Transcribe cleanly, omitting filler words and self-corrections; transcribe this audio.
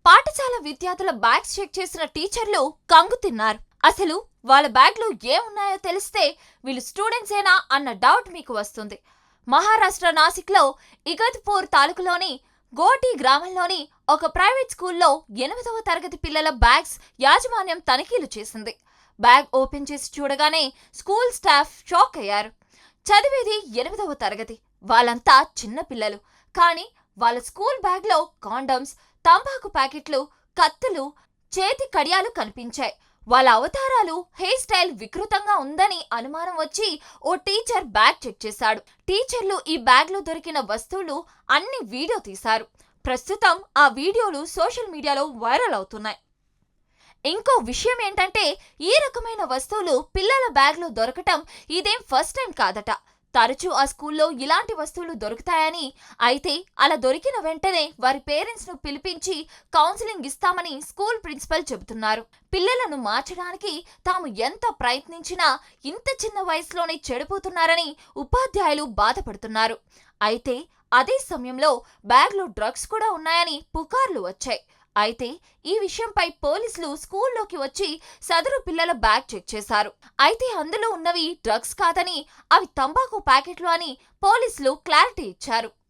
పాఠశాల విద్యార్థుల bags check చేసిన టీచర్లు కంగు తిన్నారు. అసలు వాళ్ళ బ్యాగ్లో ఏమున్నాయో తెలిస్తే వీళ్ళు స్టూడెంట్సేనా అన్న డౌట్ మీకు వస్తుంది. మహారాష్ట్ర నాసిక్లో ఇగత్పూర్ తాలూకులోని గోటి గ్రామంలోని ఒక ప్రైవేట్ స్కూల్లో 8వ తరగతి పిల్లల బ్యాగ్స్ యాజమాన్యం తనిఖీలు చేసింది. బ్యాగ్ ఓపెన్ చేసి చూడగానే స్కూల్ స్టాఫ్ షాక్ అయ్యారు. చదివేది 8వ తరగతి, వాళ్ళంతా చిన్న పిల్లలు. కానీ వాళ్ళ స్కూల్ బ్యాగ్లో కాండమ్స్, తంబాకు ప్యాకెట్లు, కత్తులు, చేతి కడియాలు కనిపించాయి. వాళ్ళ అవతారాలు, హెయిర్ స్టైల్ వికృతంగా ఉందని అనుమానం వచ్చి ఓ టీచర్ బ్యాగ్ చెక్ చేశాడు. టీచర్లు ఈ బ్యాగ్లో దొరికిన వస్తువులు అన్ని వీడియో తీశారు. ప్రస్తుతం ఆ వీడియోలు సోషల్ మీడియాలో వైరల్ అవుతున్నాయి. ఇంకో విషయం ఏంటంటే, ఈ రకమైన వస్తువులు పిల్లల బ్యాగ్లో దొరకటం ఇదేం ఫస్ట్ టైం కాదట. తరచూ ఆ స్కూల్లో ఇలాంటి వస్తువులు దొరుకుతాయని, అయితే అలా దొరికిన వెంటనే వారి పేరెంట్స్ ను పిలిపించి కౌన్సిలింగ్ ఇస్తామని స్కూల్ ప్రిన్సిపల్ చెబుతున్నారు. పిల్లలను మార్చడానికి తాము ఎంత ప్రయత్నించినా ఇంత చిన్న వయసులోనే చెడిపోతున్నారని ఉపాధ్యాయులు బాధపడుతున్నారు. అయితే అదే సమయంలో బ్యాగ్లో డ్రగ్స్ కూడా ఉన్నాయని పుకార్లు వచ్చాయి. అయితే ఈ విషయంపై పోలీసులు స్కూల్లోకి వచ్చి సదరు పిల్లల బ్యాగ్ చెక్ చేశారు. అయితే అందులో ఉన్నవి డ్రగ్స్ కాదని, అవి తంబాకు ప్యాకెట్లు అని పోలీసులు క్లారిటీ ఇచ్చారు.